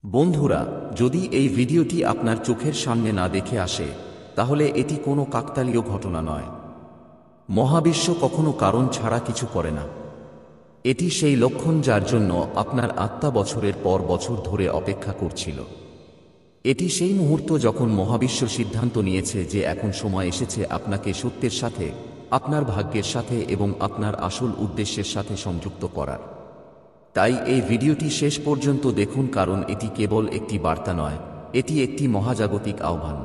বন্ধুরা, যদি এই ভিডিওটি আপনার চোখের সামনে না দেখে আসে, তাহলে এটি কোনো কাকতালীয় ঘটনা নয়। মহাবিশ্ব কখনো কারণ ছাড়া কিছু করে না। এটি সেই লক্ষণ যার জন্য আপনার আত্মা বছরের পর বছর ধরে অপেক্ষা করছিল। এটি সেই মুহূর্ত যখন মহাবিশ্ব সিদ্ধান্ত নিয়েছে যে এখন সময় এসেছে আপনাকে সত্যের সাথে, আপনার ভাগ্যের সাথে এবং আপনার আসল উদ্দেশ্যের সাথে সংযুক্ত করার। তাই এই ভিডিওটি শেষ পর্যন্ত দেখুন, কারণ এটি কেবল একটি বার্তা নয়, এটি একটি মহাজাগতিক আহ্বান।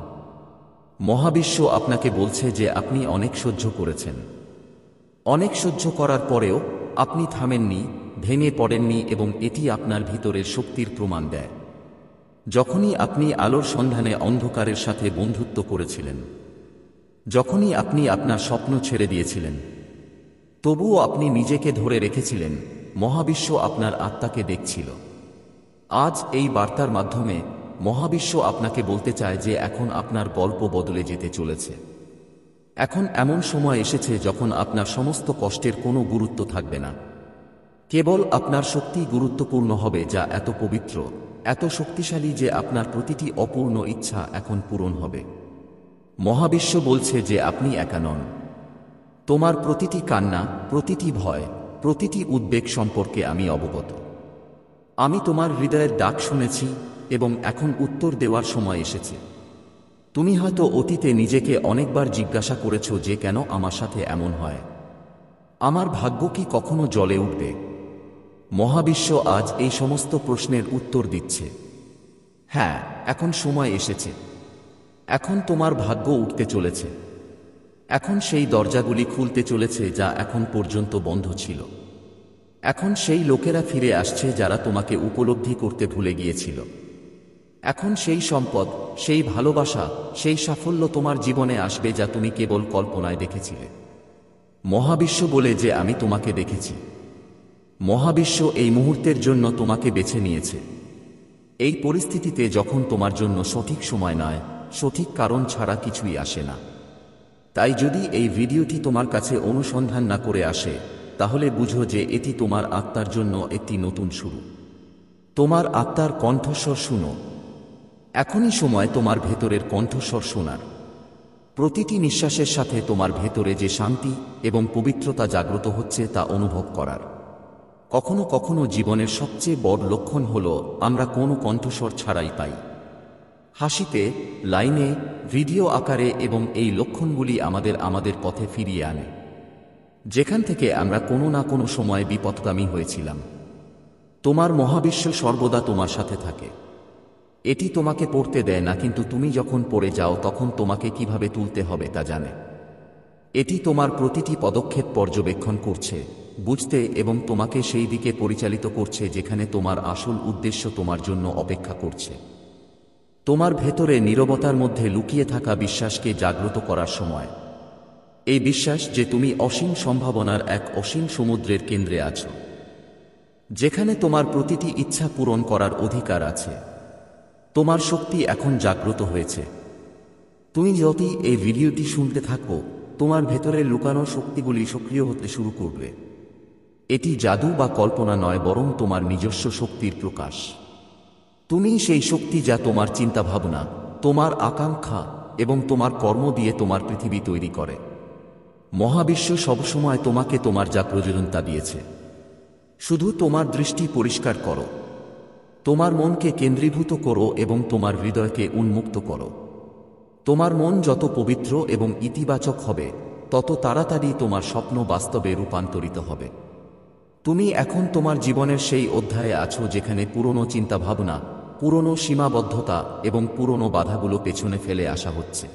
মহাবিশ্ব আপনাকে বলছে যে আপনি অনেক সহ্য করেছেন। অনেক সহ্য করার পরেও আপনি থামেননি, ভেঙে পড়েননি এবং এটি আপনার ভিতরের শক্তির প্রমাণ দেয়। যখনই আপনি আলোর সন্ধানে অন্ধকারের সাথে বন্ধুত্ব করেছিলেন, যখনই আপনি আপনার স্বপ্ন ছেড়ে দিয়েছিলেন, তবুও আপনি নিজেকে ধরে রেখেছিলেন, মহাবিশ্ব আপনার আত্মাকে দেখছিল। আজ এই বার্তার মাধ্যমে মহাবিশ্ব আপনাকে বলতে চায় যে এখন আপনার গল্প বদলে যেতে চলেছে। এখন এমন সময় এসেছে যখন আপনার সমস্ত কষ্টের কোনো গুরুত্ব থাকবে না। কেবল আপনার শক্তি গুরুত্বপূর্ণ হবে, যা এত পবিত্র, এত শক্তিশালী যে আপনার প্রতিটি অপূর্ণ ইচ্ছা এখন পূরণ হবে। মহাবিশ্ব বলছে যে আপনি একা নন। তোমার প্রতিটি কান্না, প্রতিটি ভয়, প্রতিটি উদ্বেগ সম্পর্কে আমি অবগত। আমি তোমার হৃদয়ের ডাক শুনেছি এবং এখন উত্তর দেওয়ার সময় এসেছে। তুমি হয়তো অতীতে নিজেকে অনেকবার জিজ্ঞাসা করেছ যে কেন আমার সাথে এমন হয়, আমার ভাগ্য কি কখনো জ্বলে উঠবে? মহাবিশ্ব আজ এই সমস্ত প্রশ্নের উত্তর দিচ্ছে। হ্যাঁ, এখন সময় এসেছে। এখন তোমার ভাগ্য উঠতে চলেছে। এখন সেই দরজাগুলি খুলতে চলেছে যা এখন পর্যন্ত বন্ধ ছিল। এখন সেই লোকেরা ফিরে আসছে যারা তোমাকে উপলব্ধি করতে ভুলে গিয়েছিল। এখন সেই সম্পদ, সেই ভালোবাসা, সেই সাফল্য তোমার জীবনে আসবে যা তুমি কেবল কল্পনায় দেখেছিলে। মহাবিশ্ব বলে যে আমি তোমাকে দেখেছি। মহাবিশ্ব এই মুহূর্তের জন্য তোমাকে বেছে নিয়েছে। এই পরিস্থিতিতে যখন তোমার জন্য সঠিক সময় নয়, সঠিক কারণ ছাড়া কিছুই আসে না। তাই যদি এই ভিডিওটি তোমার কাছে অনুসন্ধান না করে আসে, তাহলে বুঝো যে এটি তোমার আত্মার জন্য একটি নতুন শুরু। তোমার আত্মার কণ্ঠস্বর শুনো। এখনই সময় তোমার ভেতরের কণ্ঠস্বর শোনার। প্রতিটি নিঃশ্বাসের সাথে তোমার ভেতরে যে শান্তি এবং পবিত্রতা জাগ্রত হচ্ছে তা অনুভব করার। কখনো কখনো জীবনের সবচেয়ে বড় লক্ষণ হল আমরা কোনো কণ্ঠস্বর ছাড়াই পাই। হাসিতে, লাইনে, ভিডিও আকারে, এবং এই লক্ষণগুলি আমাদের পথে ফিরিয়ে আনে, যেখান থেকে আমরা কোনো না কোনো সময় বিপথগামী হয়েছিলাম। তোমার মহাবিশ্ব সর্বদা তোমার সাথে থাকে। এটি তোমাকে পড়তে দেয় না, কিন্তু তুমি যখন পড়ে যাও তখন তোমাকে কিভাবে তুলতে হবে তা জানে। এটি তোমার প্রতিটি পদক্ষেপ পর্যবেক্ষণ করছে, বুঝতে এবং তোমাকে সেই দিকে পরিচালিত করছে যেখানে তোমার আসল উদ্দেশ্য তোমার জন্য অপেক্ষা করছে। তোমার ভেতরে নীরবতার মধ্যে লুকিয়ে থাকা বিশ্বাসকে জাগ্রত করার সময়। এই বিশ্বাস যে তুমি অসীম সম্ভাবনার এক অসীম সমুদ্রের কেন্দ্রে আছো, যেখানে তোমার প্রতিটি ইচ্ছা পূরণ করার অধিকার আছে। তোমার শক্তি এখন জাগ্রত হয়েছে। তুমি যতই এই ভিডিওটি শুনতে থাকো, তোমার ভেতরে লুকানো শক্তিগুলি সক্রিয় হতে শুরু করবে। এটি জাদু বা কল্পনা নয়, বরং তোমার নিজস্ব শক্তির প্রকাশ। তুমি সেই শক্তি যা তোমার চিন্তাভাবনা, তোমার আকাঙ্ক্ষা এবং তোমার কর্ম দিয়ে তোমার পৃথিবী তৈরি করে। মহাবিশ্ব সবসময় তোমাকে তোমার যা প্রয়োজন তা দিয়েছে। শুধু তোমার দৃষ্টি পরিষ্কার করো, তোমার মনকে কেন্দ্রীভূত করো এবং তোমার হৃদয়কে উন্মুক্ত করো। তোমার মন যত পবিত্র এবং ইতিবাচক হবে, তত তাড়াতাড়ি তোমার স্বপ্ন বাস্তবে রূপান্তরিত হবে। তুমি এখন তোমার জীবনের সেই অধ্যায়ে আছো যেখানে পুরনো চিন্তাভাবনা, পুরনো সীমাবদ্ধতা এবং পুরনো বাধাগুলো পেছনে ফেলে আসা হচ্ছে।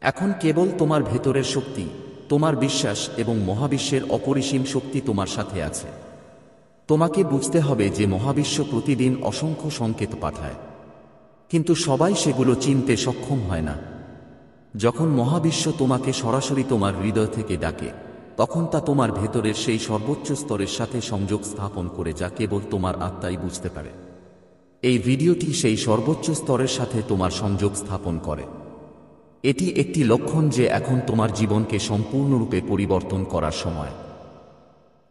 এখন কেবল তোমার ভেতরের শক্তি, তোমার বিশ্বাস এবং মহাবিশ্বের অপরিসীম শক্তি তোমার সাথে আছে। তোমাকে বুঝতে হবে যে মহাবিশ্ব প্রতিদিন অসংখ্য সংকেত পাঠায়, কিন্তু সবাই সেগুলো চিনতে সক্ষম হয় না। যখন মহাবিশ্ব তোমাকে সরাসরি তোমার হৃদয় থেকে ডাকে, তখন তা তোমার ভেতরের সেই সর্বোচ্চ স্তরের সাথে সংযোগ স্থাপন করে যা কেবল তোমার আত্মাই বুঝতে পারে। এই ভিডিওটি সেই সর্বোচ্চ স্তরের সাথে তোমার সংযোগ স্থাপন করে। এটি একটি লক্ষণ যে এখন তোমার জীবনকে সম্পূর্ণরূপে পরিবর্তন করার সময়।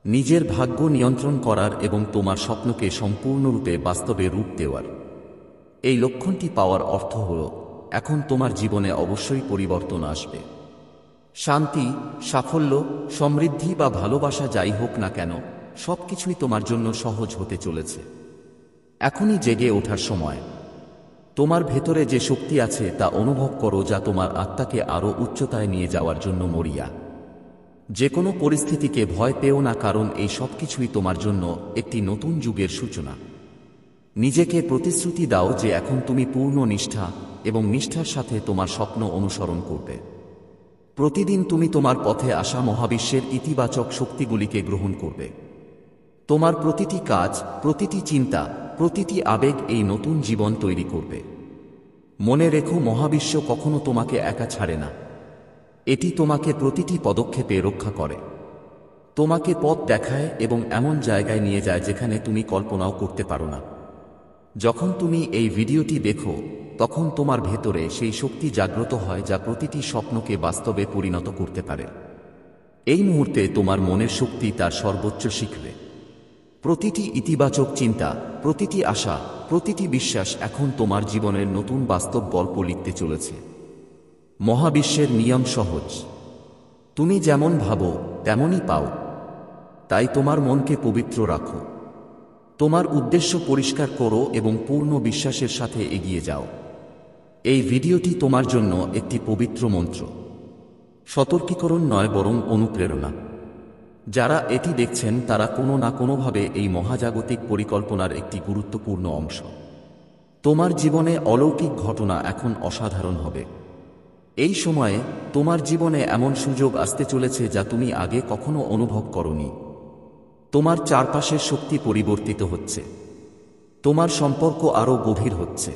নিজের ভাগ্য নিয়ন্ত্রণ করার এবং তোমার স্বপ্নকে সম্পূর্ণরূপে বাস্তবে রূপ দেওয়ার। এই লক্ষণটি পাওয়ার অর্থ হল এখন তোমার জীবনে অবশ্যই পরিবর্তন আসবে। শান্তি, সাফল্য, সমৃদ্ধি বা ভালোবাসা যাই হোক না কেন, সবকিছুই তোমার জন্য সহজ হতে চলেছে। এখনই জেগে ওঠার সময়। তোমার ভেতরে যে শক্তি আছে তা অনুভব করো, যা তোমার আত্মাকে আরও উচ্চতায় নিয়ে যাওয়ার জন্য মরিয়া। যে কোনো পরিস্থিতিকে ভয় পেও না, কারণ এই সবকিছুই তোমার জন্য একটি নতুন যুগের সূচনা। নিজেকে প্রতিশ্রুতি দাও যে এখন তুমি পূর্ণ নিষ্ঠা এবং নিষ্ঠার সাথে তোমার স্বপ্ন অনুসরণ করবে। প্রতিদিন তুমি তোমার পথে আসা মহাবিশ্বের ইতিবাচক শক্তিগুলিকে গ্রহণ করবে। তোমার প্রতিটি কাজ, প্রতিটি চিন্তা, প্রতিটি আবেগ এই নতুন জীবন তৈরি করবে। মনে রেখো, মহাবিশ্ব কখনো তোমাকে একা ছাড়ে না। এটি তোমাকে প্রতিটি পদক্ষেপে রক্ষা করে, তোমাকে পথ দেখায় এবং এমন জায়গায় নিয়ে যায় যেখানে তুমি কল্পনাও করতে পারো না। যখন তুমি এই ভিডিওটি দেখো, তখন তোমার ভেতরে সেই শক্তি জাগ্রত হয় যা প্রতিটি স্বপ্নকে বাস্তবে পরিণত করতে পারে। এই মুহূর্তে তোমার মনের শক্তি তার সর্বোচ্চ শিখবে। প্রতিটি ইতিবাচক চিন্তা, প্রতিটি আশা, প্রতিটি বিশ্বাস এখন তোমার জীবনের নতুন বাস্তব গল্প লিখতে চলেছে। মহাবিশ্বের নিয়ম সহজ। তুমি যেমন ভাবো তেমনই পাও। তাই তোমার মনকে পবিত্র রাখো, তোমার উদ্দেশ্য পরিষ্কার করো এবং পূর্ণ বিশ্বাসের সাথে এগিয়ে যাও। এই ভিডিওটি তোমার জন্য একটি পবিত্র মন্ত্র, সতর্কীকরণ নয় বরং অনুপ্রেরণা। যারা এটি দেখছেন তারা কোনো না কোনোভাবে এই মহাজাগতিক পরিকল্পনার একটি গুরুত্বপূর্ণ অংশ। তোমার জীবনে অলৌকিক ঘটনা এখন অসাধারণ হবে। এই সময়ে তোমার জীবনে এমন সুযোগ আসতে চলেছে যা তুমি আগে কখনো অনুভব করনি। তোমার চারপাশের শক্তি পরিবর্তিত হচ্ছে, তোমার সম্পর্ক আরও গভীর হচ্ছে,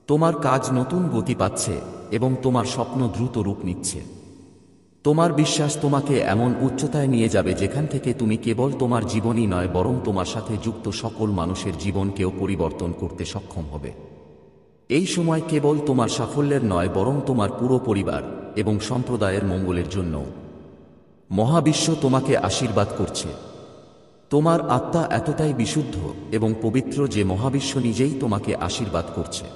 তোমার কাজ নতুন গতি পাচ্ছে এবং তোমার স্বপ্ন দ্রুত রূপ নিচ্ছে। তোমার বিশ্বাস তোমাকে এমন উচ্চতায় নিয়ে যাবে যেখান থেকে তুমি কেবল তোমার জীবনই নয় বরং তোমার সাথে যুক্ত সকল মানুষের জীবনকেও পরিবর্তন করতে সক্ষম হবে। এই সময় কেবল তোমার সাফল্যের নয় বরং তোমার পুরো পরিবার এবং সম্প্রদায়ের মঙ্গলের জন্য। মহাবিশ্ব তোমাকে আশীর্বাদ করছে। তোমার আত্মা এতটাই বিশুদ্ধ এবং পবিত্র যে মহাবিশ্ব নিজেই তোমাকে আশীর্বাদ করছে।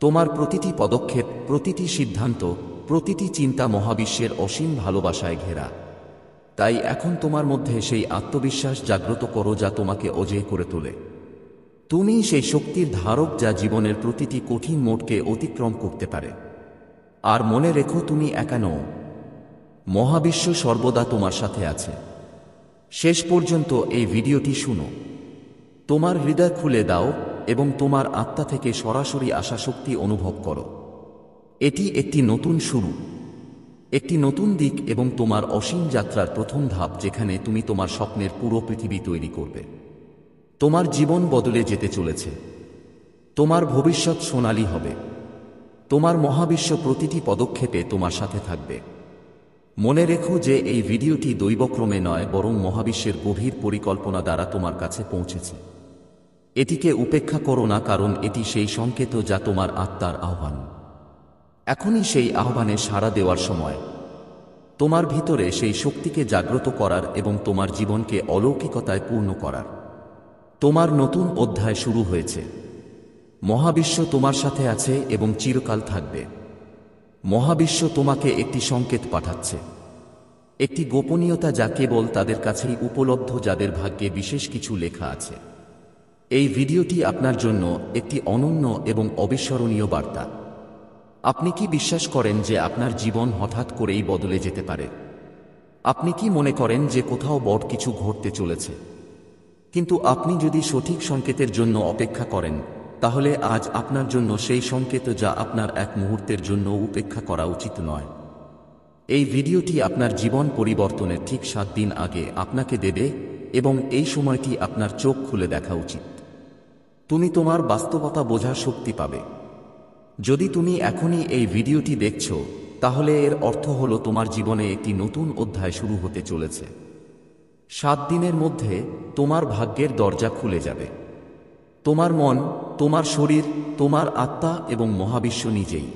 তোমার প্রতিটি পদক্ষেপ, প্রতিটি সিদ্ধান্ত, প্রতিটি চিন্তা মহাবিশ্বের অসীম ভালোবাসায় ঘেরা। তাই এখন তোমার মধ্যে সেই আত্মবিশ্বাস জাগ্রত করো যা তোমাকে অজেয় করে তোলে। তুমি সেই শক্তির ধারক যা জীবনের প্রতিটি কঠিন মোড়কে অতিক্রম করতে পারে। আর মনে রেখো, তুমি একা নও। মহাবিশ্ব সর্বদা তোমার সাথে আছে। শেষ পর্যন্ত এই ভিডিওটি শুনো, তোমার হৃদয় খুলে দাও এবং তোমার আত্মা থেকে সরাসরি আসা শক্তি অনুভব করো। এটি একটি নতুন শুরু, একটি নতুন দিক এবং তোমার অসীম যাত্রার প্রথম ধাপ, যেখানে তুমি তোমার স্বপ্নের পুরো পৃথিবী তৈরি করবে। তোমার জীবন বদলে যেতে চলেছে। তোমার ভবিষ্যৎ সোনালী হবে। তোমার মহাবিশ্ব প্রতিটি পদক্ষেপে তোমার সাথে থাকবে। মনে রেখো যে এই ভিডিওটি দৈবক্রমে নয় বরং মহাবিশ্বের গভীর পরিকল্পনা দ্বারা তোমার কাছে পৌঁছেছে। এটিকে উপেক্ষা করো না, কারণ এটি সেই সংকেত যা তোমার আত্মার আহ্বান। এখনই সেই আহ্বানে সাড়া দেওয়ার সময়। তোমার ভিতরে সেই শক্তিকে জাগ্রত করার এবং তোমার জীবনকে অলৌকিকতায় পূর্ণ করার। তোমার নতুন অধ্যায় শুরু হয়েছে। মহাবিশ্ব তোমার সাথে আছে এবং চিরকাল থাকবে। মহাবিশ্ব তোমাকে একটি সংকেত পাঠাচ্ছে, একটি গোপনীয়তা যা কেবল তাদের কাছেই উপলব্ধ যাদের ভাগ্যে বিশেষ কিছু লেখা আছে। এই ভিডিওটি আপনার জন্য একটি অনন্য এবং অবিস্মরণীয় বার্তা। আপনি কি বিশ্বাস করেন যে আপনার জীবন হঠাৎ করেই বদলে যেতে পারে? আপনি কি মনে করেন যে কোথাও বড় কিছু ঘটতে চলেছে? কিন্তু আপনি যদি সঠিক সংকেতের জন্য অপেক্ষা করেন, তাহলে আজ আপনার জন্য সেই সংকেত যা আপনার এক মুহূর্তের জন্য উপেক্ষা করা উচিত নয়। এই ভিডিওটি আপনার জীবন পরিবর্তনের ঠিক 7 দিন আগে আপনাকে দেবে এবং এই সময়টি আপনার চোখ খুলে দেখা উচিত। তুমি তোমার বাস্তবতা বোঝার শক্তি পাবে। যদি তুমি এখনই এই ভিডিওটি দেখছো, তাহলে এর অর্থ হলো তোমার জীবনে একটি নতুন অধ্যায় শুরু হতে চলেছে। 7 দিনের মধ্যে তোমার ভাগ্যের দরজা খুলে যাবে। তোমার মন, তোমার শরীর, তোমার আত্মা এবং মহাবিশ্ব নিজেই।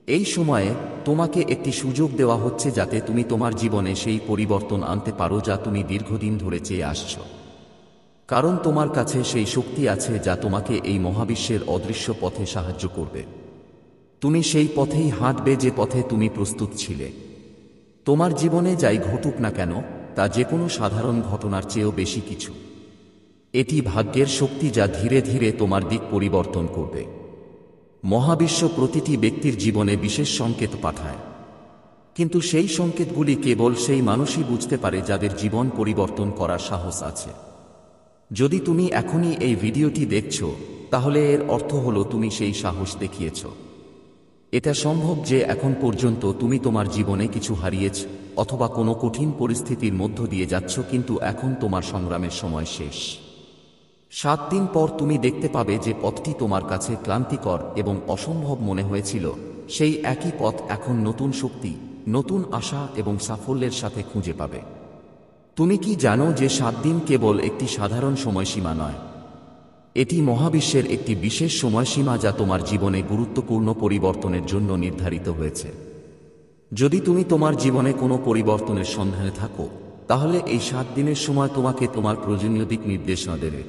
এই সময়ে তোমাকে একটি সুযোগ দেওয়া হচ্ছে যাতে তুমি তোমার জীবনে সেই পরিবর্তন আনতে পারো যা তুমি দীর্ঘদিন ধরে চেয়ে আসছো। কারণ তোমার কাছে সেই শক্তি আছে যা তোমাকে এই মহাবিশ্বের অদৃশ্য পথে সাহায্য করবে। তুমি সেই পথেই হাঁটবে যে পথে তুমি প্রস্তুত ছিলে। তোমার জীবনে যাই ঘটুক না কেন, তা যে কোনো সাধারণ ঘটনার চেয়েও বেশি কিছু। এটি ভাগ্যের শক্তি যা ধীরে ধীরে তোমার দিক পরিবর্তন করবে। মহাবিশ্ব প্রতিটি ব্যক্তির জীবনে বিশেষ সংকেত পাঠায়, কিন্তু সেই সংকেতগুলি কেবল সেই মানুষই বুঝতে পারে যাদের জীবন পরিবর্তন করার সাহস আছে। যদি তুমি এখনই এই ভিডিওটি দেখছো, তাহলে এর অর্থ হলো তুমি সেই সাহস দেখিয়েছ। এটা সম্ভব যে এখন পর্যন্ত তুমি তোমার জীবনে কিছু হারিয়েছ, অথবা কোনো কঠিন পরিস্থিতির মধ্য দিয়ে যাচ্ছ, কিন্তু এখন তোমার সংগ্রামের সময় শেষ। 7 দিন পর তুমি দেখতে পাবে যে পথটি তোমার কাছে ক্লান্তিকর এবং অসম্ভব মনে হয়েছিল, সেই একই পথ এখন নতুন শক্তি, নতুন আশা এবং সাফল্যের সাথে খুঁজে পাবে। তুমি কি জানো যে 7 দিন কেবল একটি সাধারণ সময়সীমা নয়? এটি মহাবিশ্বের একটি বিশেষ সময়সীমা যা তোমার জীবনে গুরুত্বপূর্ণ পরিবর্তনের জন্য নির্ধারিত হয়েছে। যদি তুমি তোমার জীবনে কোনো পরিবর্তনের সন্ধানে থাকো, তাহলে এই 7 দিনের সময় তোমাকে তোমার প্রয়োজনীয় দিক নির্দেশনা দেবে।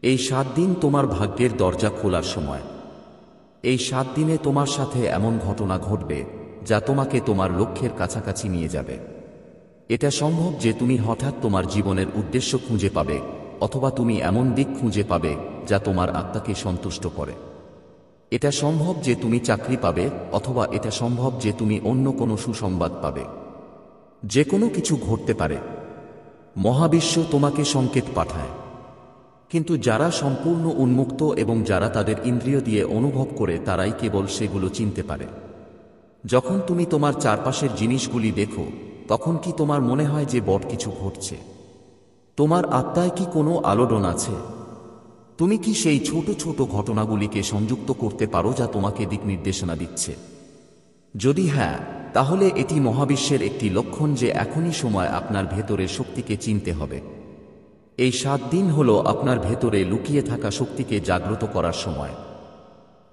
এই 7 দিন তোমার ভাগ্যের দরজা খোলার সময়। এই 7 দিনে তোমার সাথে এমন ঘটনা ঘটবে যা তোমাকে তোমার লক্ষ্যের কাছাকাছি নিয়ে যাবে। এটা সম্ভব যে তুমি হঠাৎ তোমার জীবনের উদ্দেশ্য খুঁজে পাবে, অথবা তুমি এমন দিক খুঁজে পাবে যা তোমার আত্মাকে সন্তুষ্ট করে। এটা সম্ভব যে তুমি চাকরি পাবে, অথবা এটা সম্ভব যে তুমি অন্য কোনো সুসংবাদ পাবে। যে কোনো কিছু ঘটতে পারে। মহাবিশ্ব তোমাকে সংকেত পাঠায়, কিন্তু যারা সম্পূর্ণ উন্মুক্ত এবং যারা তাদের ইন্দ্রিয় দিয়ে অনুভব করে তারাই কেবল সেগুলো চিনতে পারে। যখন তুমি তোমার চারপাশের জিনিসগুলি দেখো, তখন কি তোমার মনে হয় যে বড় কিছু ঘটছে? তোমার আত্মায় কি কোনো আলোড়ন আছে? তুমি কি সেই ছোট ছোট ঘটনাগুলিকে সংযুক্ত করতে পারো যা তোমাকে দিক নির্দেশনা দিচ্ছে? যদি হ্যাঁ, তাহলে এটি মহাবিশ্বের একটি লক্ষণ যে এখনই সময় আপনার ভেতরের শক্তিকে চিনতে হবে। এই 7 দিন হল আপনার ভেতরে লুকিয়ে থাকা শক্তিকে জাগ্রত করার সময়।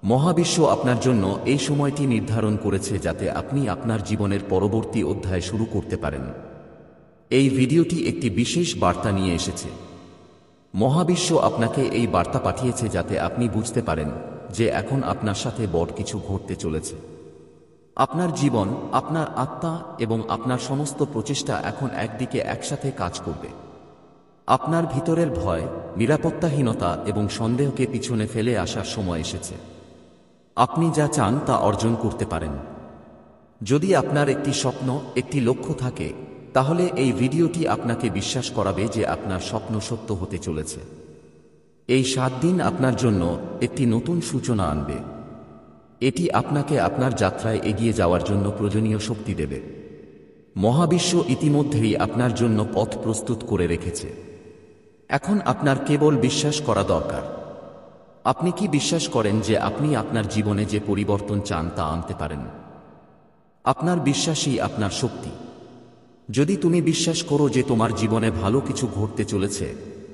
মহাবিশ্ব আপনার জন্য এই সময়টি নির্ধারণ করেছে যাতে আপনি আপনার জীবনের পরবর্তী অধ্যায় শুরু করতে পারেন। এই ভিডিওটি একটি বিশেষ বার্তা নিয়ে এসেছে। মহাবিশ্ব আপনাকে এই বার্তা পাঠিয়েছে যাতে আপনি বুঝতে পারেন যে এখন আপনার সাথে বড় কিছু ঘটতে চলেছে। আপনার জীবন, আপনার আত্মা এবং আপনার সমস্ত প্রচেষ্টা এখন একদিকে একসাথে কাজ করবে। আপনার ভিতরের ভয়, নিরাপত্তাহীনতা এবং সন্দেহকে পিছনে ফেলে আসার সময় এসেছে। আপনি যা চান তা অর্জন করতে পারেন। যদি আপনার একটি স্বপ্ন, একটি লক্ষ্য থাকে, তাহলে এই ভিডিওটি আপনাকে বিশ্বাস করাবে যে আপনার স্বপ্ন সত্য হতে চলেছে। এই 7 দিন আপনার জন্য একটি নতুন সূচনা আনবে। এটি আপনাকে আপনার যাত্রায় এগিয়ে যাওয়ার জন্য প্রয়োজনীয় শক্তি দেবে। মহাবিশ্ব ইতিমধ্যেই আপনার জন্য পথ প্রস্তুত করে রেখেছে। এখন আপনার কেবল বিশ্বাস করা দরকার। আপনি কি বিশ্বাস করেন যে আপনি আপনার জীবনে যে পরিবর্তন চান তা আনতে পারেন? আপনার বিশ্বাসই আপনার শক্তি। যদি তুমি বিশ্বাস করো যে তোমার জীবনে ভালো কিছু ঘটতে চলেছে,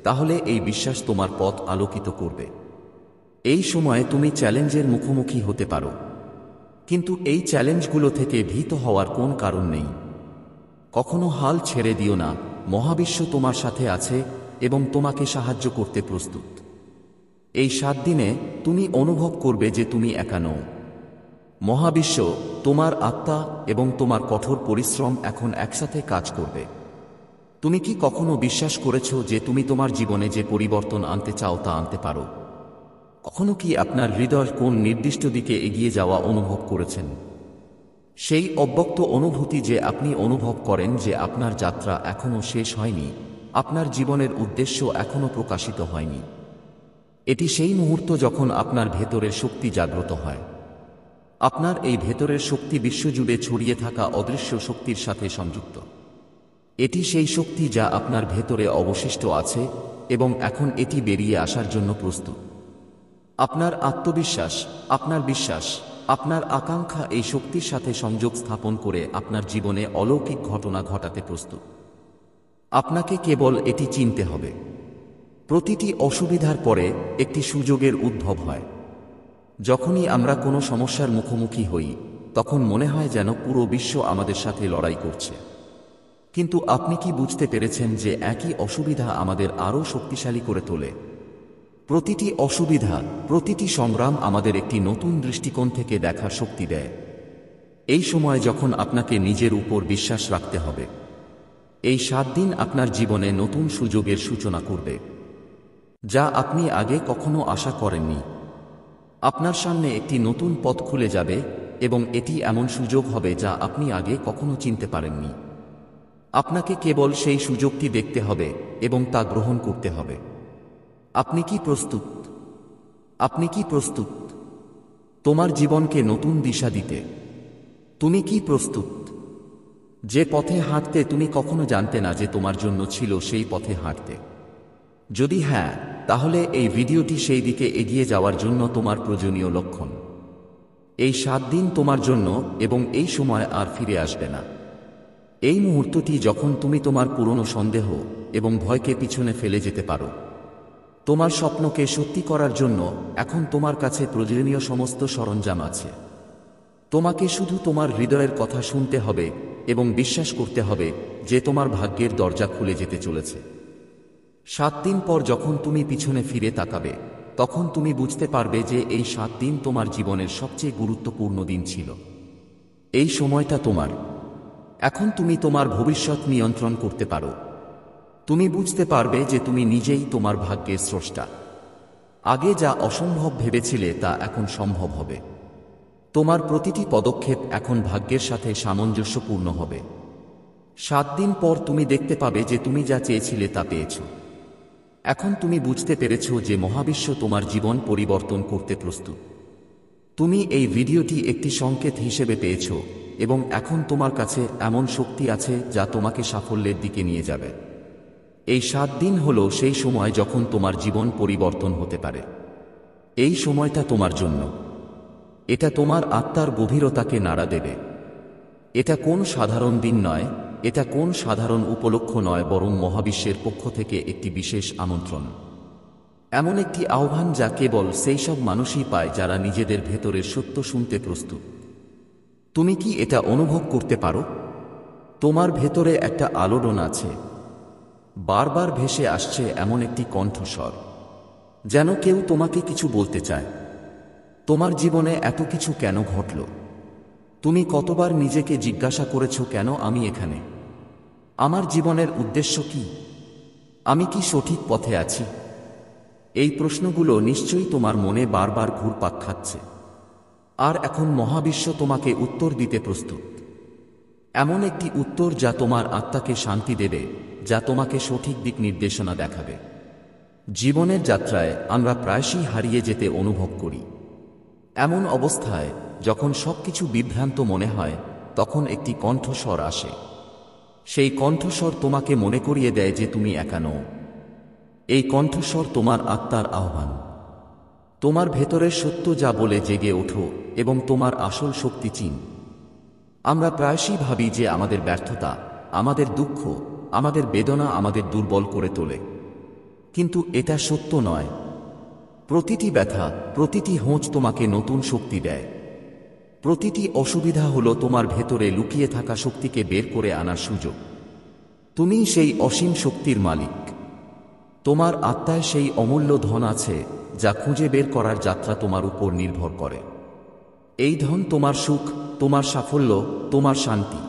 তাহলে এই বিশ্বাস তোমার পথ আলোকিত করবে। এই সময়ে তুমি চ্যালেঞ্জের মুখোমুখি হতে পারো, কিন্তু এই চ্যালেঞ্জগুলো থেকে ভীত হওয়ার কোন কারণ নেই। কখনো হাল ছেড়ে দিও না। মহাবিশ্ব তোমার সাথে আছে এবং তোমাকে সাহায্য করতে প্রস্তুত। এই 7 দিনে তুমি অনুভব করবে যে তুমি একা নও। মহাবিশ্ব, তোমার আত্মা এবং তোমার কঠোর পরিশ্রম এখন একসাথে কাজ করবে। তুমি কি কখনো বিশ্বাস করেছো যে তুমি তোমার জীবনে যে পরিবর্তন আনতে চাও তা আনতে পারো? কখনো কি আপনার হৃদয় কোন নির্দিষ্ট দিকে এগিয়ে যাওয়া অনুভব করেছেন? সেই অব্যক্ত অনুভূতি যে আপনি অনুভব করেন যে আপনার যাত্রা এখনো শেষ হয়নি, আপনার জীবনের উদ্দেশ্য এখনো প্রকাশিত হয়নি। এটি সেই মুহূর্ত যখন আপনার ভেতরের শক্তি জাগ্রত হয়। আপনার এই ভেতরের শক্তি বিশ্বজুড়ে ছড়িয়ে থাকা অদৃশ্য শক্তির সাথে সংযুক্ত। এটি সেই শক্তি যা আপনার ভেতরে অবশিষ্ট আছে এবং এখন এটি বেরিয়ে আসার জন্য প্রস্তুত। আপনার আত্মবিশ্বাস, আপনার বিশ্বাস, আপনার আকাঙ্ক্ষা এই শক্তির সাথে সংযোগ স্থাপন করে আপনার জীবনে অলৌকিক ঘটনা ঘটাতে প্রস্তুত। আপনাকে কেবল এটি চিনতে হবে। প্রতিটি অসুবিধার পরে একটি সুযোগের উদ্ভব হয়। যখনই আমরা কোনো সমস্যার মুখোমুখি হই, তখন মনে হয় যেন পুরো বিশ্ব আমাদের সাথে লড়াই করছে। কিন্তু আপনি কি বুঝতে পেরেছেন যে একই অসুবিধা আমাদের আরও শক্তিশালী করে তোলে? প্রতিটি অসুবিধা, প্রতিটি সংগ্রাম আমাদের একটি নতুন দৃষ্টিকোণ থেকে দেখার শক্তি দেয়। এই সময় যখন আপনাকে নিজের উপর বিশ্বাস রাখতে হবে, এই 7 দিন আপনার জীবনে নতুন সুযোগের সূচনা করবে, যা আপনি আগে কখনো আশা করেননি। আপনার সামনে একটি নতুন পথ খুলে যাবে এবং এটি এমন সুযোগ হবে যা আপনি আগে কখনো চিনতে পারেননি। আপনাকে কেবল সেই সুযোগটি দেখতে হবে এবং তা গ্রহণ করতে হবে। আপনি কি প্রস্তুত? আপনি কি প্রস্তুত তোমার জীবনকে নতুন দিশা দিতে? তুমি কি প্রস্তুত যে পথে হাঁটতে তুমি কখনো জানতে না যে তোমার জন্য ছিল সেই পথে হাঁটতে? যদি হ্যাঁ, তাহলে এই ভিডিওটি সেই দিকে এগিয়ে যাওয়ার জন্য তোমার প্রয়োজনীয় লক্ষণ। এই 7 দিন তোমার জন্য এবং এই সময় আর ফিরে আসবে না। এই মুহূর্তটি যখন তুমি তোমার পুরনো সন্দেহ এবং ভয়কে পিছনে ফেলে যেতে পারো। তোমার স্বপ্নকে সত্যি করার জন্য এখন তোমার কাছে প্রয়োজনীয় সমস্ত সরঞ্জাম আছে। তোমাকে শুধু তোমার হৃদয়ের কথা শুনতে হবে এবং বিশ্বাস করতে হবে যে তোমার ভাগ্যের দরজা খুলে যেতে চলেছে। 7 দিন পর যখন তুমি পিছনে ফিরে তাকাবে, তখন তুমি বুঝতে পারবে যে এই 7 দিন তোমার জীবনের সবচেয়ে গুরুত্বপূর্ণ দিন ছিল। এই সময়টা তোমার। এখন তুমি তোমার ভবিষ্যৎ নিয়ন্ত্রণ করতে পারো। তুমি বুঝতে পারবে যে তুমি নিজেই তোমার ভাগ্যের স্রষ্টা। আগে যা অসম্ভব ভেবেছিলে তা এখন সম্ভব হবে। তোমার প্রতিটি পদক্ষেপ এখন ভাগ্যের সাথে সামঞ্জস্যপূর্ণ হবে। 7 দিন পর তুমি দেখতে পাবে যে তুমি যা চেয়েছিলে তা পেয়েছ। এখন তুমি বুঝতে পেরেছ যে মহাবিশ্ব তোমার জীবন পরিবর্তন করতে প্রস্তুত। তুমি এই ভিডিওটি একটি সংকেত হিসেবে পেয়েছ এবং এখন তোমার কাছে এমন শক্তি আছে যা তোমাকে সাফল্যের দিকে নিয়ে যাবে। এই 7 দিন হলো সেই সময় যখন তোমার জীবন পরিবর্তন হতে পারে। এই সময়টা তোমার জন্য। এটা তোমার আত্মার গভীরতাকে নাড়া দেবে। এটা কোন সাধারণ দিন নয়, এটা কোন সাধারণ উপলক্ষ নয়, বরং মহাবিশ্বের পক্ষ থেকে একটি বিশেষ আমন্ত্রণ। এমন একটি আহ্বান যা কেবল সেই সব মানুষই পায় যারা নিজেদের ভেতরের সত্য শুনতে প্রস্তুত। তুমি কি এটা অনুভব করতে পারো? তোমার ভেতরে একটা আলোড়ন আছে। বারবার ভেসে আসছে এমন একটি কণ্ঠস্বর, যেন কেউ তোমাকে কিছু বলতে চায়। তোমার জীবনে এত কিছু কেন ঘটল? তুমি কতবার নিজেকে জিজ্ঞাসা করেছ, কেন আমি এখানে? আমার জীবনের উদ্দেশ্য কি? আমি কি সঠিক পথে আছি? এই প্রশ্নগুলো নিশ্চয়ই তোমার মনে বারবার ঘুরপাক খাচ্ছে। আর এখন মহাবিশ্ব তোমাকে উত্তর দিতে প্রস্তুত। এমন একটি উত্তর যা তোমার আত্মাকে শান্তি দেবে, যা তোমাকে সঠিক দিক নির্দেশনা দেখাবে। জীবনের যাত্রায় আমরা প্রায়শই হারিয়ে যেতে অনুভব করি। এমন অবস্থায় যখন সবকিছু বিভ্রান্ত মনে হয়, তখন একটি কণ্ঠস্বর আসে। সেই কণ্ঠস্বর তোমাকে মনে করিয়ে দেয় যে তুমি একা নও। এই কণ্ঠস্বর তোমার আত্মার আহ্বান। তোমার ভেতরের সত্য যা বলে জেগে ওঠো এবং তোমার আসল শক্তি চিন। আমরা প্রায়শই ভাবি যে আমাদের ব্যর্থতা, আমাদের দুঃখ, আমাদের বেদনা আমাদের দুর্বল করে তোলে। কিন্তু এটা সত্য নয়। প্রতিটি ব্যথা, প্রতিটি হোঁচ তোমাকে নতুন শক্তি দেয়। প্রতিটি অসুবিধা হলো তোমার ভেতরে লুকিয়ে থাকা শক্তিকে বের করে আনার সুযোগ। তুমি সেই অসীম শক্তির মালিক। তোমার আত্মায় সেই অমূল্য ধন আছে যা খুঁজে বের করার যাত্রা তোমার উপর নির্ভর করে। এই ধন তোমার সুখ, তোমার সাফল্য, তোমার শান্তি।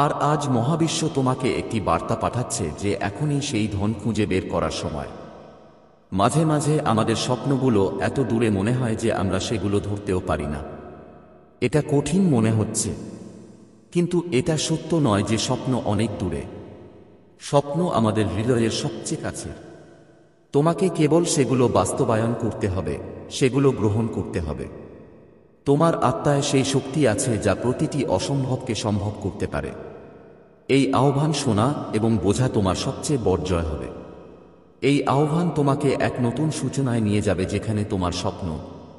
আর আজ মহাবিশ্ব তোমাকে একটি বার্তা পাঠাচ্ছে যে এখনই সেই ধন খুঁজে বের করার সময়। মাঝে মাঝে আমাদের স্বপ্নগুলো এত দূরে মনে হয় যে আমরা সেগুলো ধরতেও পারি না। এটা কঠিন মনে হচ্ছে, কিন্তু এটা সত্য নয় যে স্বপ্ন অনেক দূরে। স্বপ্ন আমাদের হৃদয়ের সবচেয়ে কাছে। তোমাকে কেবল সেগুলো বাস্তবায়ন করতে হবে, সেগুলো গ্রহণ করতে হবে। তোমার আত্মায় সেই শক্তি আছে যা প্রতিটি অসম্ভবকে সম্ভব করতে পারে। এই আহ্বান শোনা এবং বোঝা তোমার সবচেয়ে বড় জয় হবে। এই আহ্বান তোমাকে এক নতুন সূচনায় নিয়ে যাবে, যেখানে তোমার স্বপ্ন,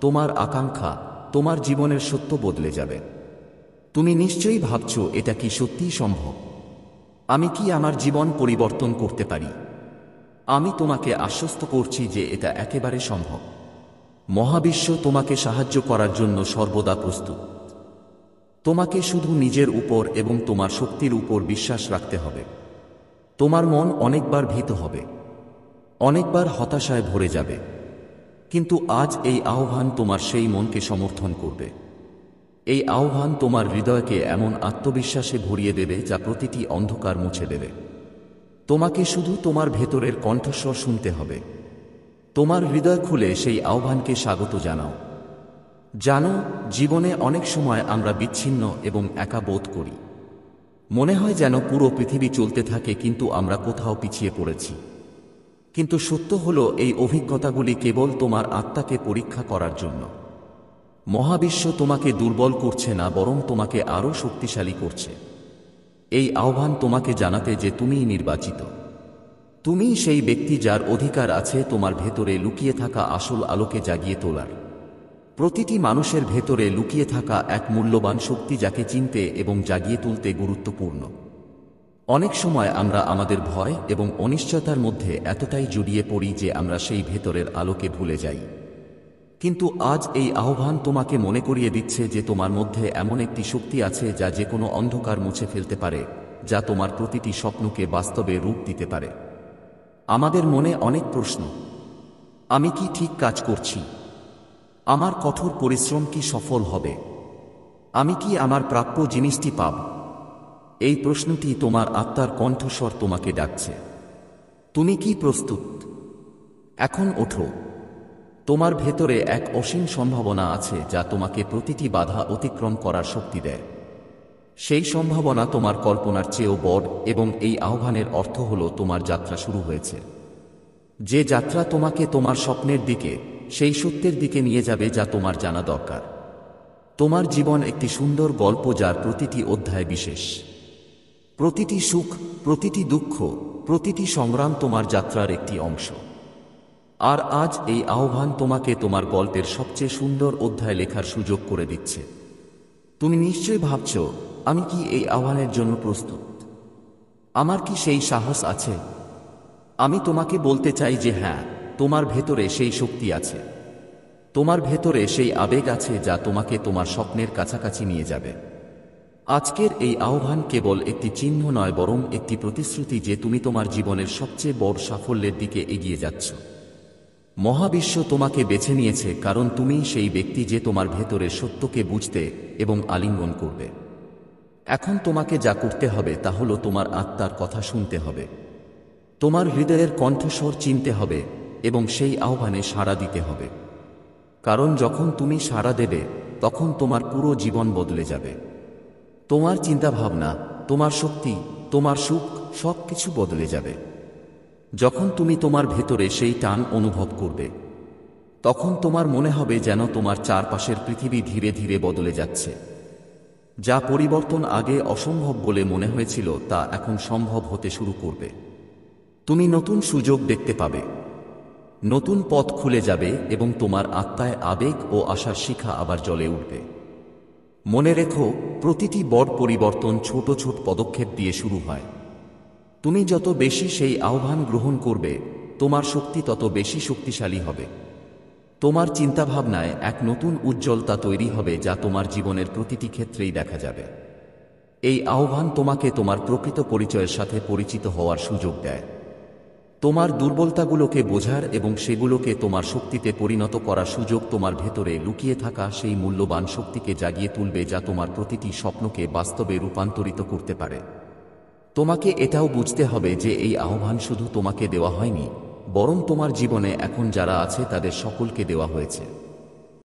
তোমার আকাঙ্ক্ষা, তোমার জীবনের সত্য বদলে যাবে। তুমি নিশ্চয়ই ভাবছো, এটা কি সত্যিই সম্ভব? আমি কি আমার জীবন পরিবর্তন করতে পারি? আমি তোমাকে আশ্বস্ত করছি যে এটা একেবারে সম্ভব। মহাবিশ্ব তোমাকে সাহায্য করার জন্য সর্বদা প্রস্তুত। তোমাকে শুধু নিজের উপর এবং তোমার শক্তির উপর বিশ্বাস রাখতে হবে। তোমার মন অনেকবার ভীত হবে, অনেকবার হতাশায় ভরে যাবে, কিন্তু আজ এই আহ্বান তোমার সেই মনকে সমর্থন করবে। এই আহ্বান তোমার হৃদয়কে এমন আত্মবিশ্বাসে ভরিয়ে দেবে যা প্রতিটি অন্ধকার মুছে দেবে। তোমাকে শুধু তোমার ভেতরের কণ্ঠস্বর শুনতে হবে। তোমার হৃদয় খুলে সেই আহ্বানকে স্বাগত জানাও। জানো, জীবনে অনেক সময় আমরা বিচ্ছিন্ন এবং একা বোধ করি। মনে হয় যেন পুরো পৃথিবী চলতে থাকে, কিন্তু আমরা কোথাও পিছিয়ে পড়েছি। কিন্তু সত্য হলো, এই অভিজ্ঞতাগুলি কেবল তোমার আত্মাকে পরীক্ষা করার জন্য। মহাবিশ্ব তোমাকে দুর্বল করছে না, বরং তোমাকে আরও শক্তিশালী করছে। এই আহ্বান তোমাকে জানাতে যে তুমিই নির্বাচিত। তুমিই সেই ব্যক্তি যার অধিকার আছে তোমার ভেতরে লুকিয়ে থাকা আসল আলোকে জাগিয়ে তোলার। প্রতিটি মানুষের ভেতরে লুকিয়ে থাকা এক মূল্যবান শক্তি, যাকে চিনতে এবং জাগিয়ে তুলতে গুরুত্বপূর্ণ। অনেক সময় আমরা আমাদের ভয় এবং অনিশ্চয়তার মধ্যে এতটাই জড়িয়ে পড়ি যে আমরা সেই ভেতরের আলোকে ভুলে যাই। কিন্তু আজ এই আহ্বান তোমাকে মনে করিয়ে দিচ্ছে যে তোমার মধ্যে এমন একটি শক্তি আছে যা যে কোনো অন্ধকার মুছে ফেলতে পারে, যা তোমার প্রতিটি স্বপ্নকে বাস্তবে রূপ দিতে পারে। আমাদের মনে অনেক প্রশ্ন। আমি কি ঠিক কাজ করছি? আমার কঠোর পরিশ্রম কি সফল হবে? আমি কি আমার প্রাপ্য জিনিসটি পাব? এই প্রশ্নটি তোমার আত্মার কণ্ঠস্বর তোমাকে ডাকছে। তুমি কি প্রস্তুত? এখন ওঠো। তোমার ভেতরে এক অসীম সম্ভাবনা আছে যা তোমাকে প্রতিটি বাধা অতিক্রম করার শক্তি দেয়। সেই সম্ভাবনা তোমার কল্পনার চেয়েও বড়, এবং এই আহ্বানের অর্থ হলো তোমার যাত্রা শুরু হয়েছে। যে যাত্রা তোমাকে তোমার স্বপ্নের দিকে, সেই সত্যের দিকে নিয়ে যাবে যা তোমার জানা দরকার। তোমার জীবন একটি সুন্দর গল্প, যার প্রতিটি অধ্যায় বিশেষ। প্রতিটি সুখ, প্রতিটি দুঃখ, প্রতিটি সংগ্রাম তোমার যাত্রার একটি অংশ। আর আজ এই আহ্বান তোমাকে তোমার গল্পের সবচেয়ে সুন্দর অধ্যায় লেখার সুযোগ করে দিচ্ছে। তুমি নিশ্চয়ই ভাবছ, আমি কি এই আহ্বানের জন্য প্রস্তুত? আমার কি সেই সাহস আছে? আমি তোমাকে বলতে চাই যে হ্যাঁ, তোমার ভেতরে সেই শক্তি আছে। তোমার ভেতরে সেই আবেগ আছে যা তোমাকে তোমার স্বপ্নের কাছাকাছি নিয়ে যাবে। আজকের এই আহ্বান কেবল একটি চিহ্ন নয়, বরং একটি প্রতিশ্রুতি যে তুমি তোমার জীবনের সবচেয়ে বড় সাফল্যের দিকে এগিয়ে যাচ্ছ। মহাবিশ্ব তোমাকে বেছে নিয়েছে কারণ তুমিই সেই ব্যক্তি যে তোমার ভেতরের সত্যকে বুঝতে এবং আলিঙ্গন করবে। এখন তোমাকে যা করতে হবে তা হলো তোমার আত্মার কথা শুনতে হবে। তোমার হৃদয়ের কণ্ঠস্বর চিনতে হবে এবং সেই আহ্বানে সাড়া দিতে হবে। কারণ যখন তুমি সাড়া দেবে, তখন তোমার পুরো জীবন বদলে যাবে। তোমার চিন্তাভাবনা, তোমার শক্তি, তোমার সুখ, সব কিছু বদলে যাবে। যখন তুমি তোমার ভেতরে সেই টান অনুভব করবে, তখন তোমার মনে হবে যেন তোমার চারপাশের পৃথিবী ধীরে ধীরে বদলে যাচ্ছে। যা পরিবর্তন আগে অসম্ভব বলে মনে হয়েছিল, তা এখন সম্ভব হতে শুরু করবে। তুমি নতুন সুযোগ দেখতে পাবে, নতুন পথ খুলে যাবে এবং তোমার আত্মায় আবেগ ও আশার শিখা আবার জ্বলে উঠবে। মনে রেখো, প্রতিটি বড় পরিবর্তন ছোট ছোট পদক্ষেপ দিয়ে শুরু হয়। তুমি যত বেশি সেই আহ্বান গ্রহণ করবে, তোমার শক্তি তত বেশি শক্তিশালী হবে। তোমার চিন্তাভাবনায় এক নতুন উজ্জ্বলতা তৈরি হবে যা তোমার জীবনের প্রতিটি ক্ষেত্রেই দেখা যাবে। এই আহ্বান তোমাকে তোমার প্রকৃত পরিচয়ের সাথে পরিচিত হওয়ার সুযোগ দেয়। তোমার দুর্বলতাগুলোকে বোঝার এবং সেগুলোকে তোমার শক্তিতে পরিণত করার সুযোগ। তোমার ভেতরে লুকিয়ে থাকা সেই মূল্যবান শক্তিকে জাগিয়ে তুলবে যা তোমার প্রতিটি স্বপ্নকে বাস্তবে রূপান্তরিত করতে পারে। তোমাকে এটাও বুঝতে হবে যে এই আহ্বান শুধু তোমাকে দেওয়া হয়নি, বরং তোমার জীবনে এখন যারা আছে তাদের সকলকে দেওয়া হয়েছে।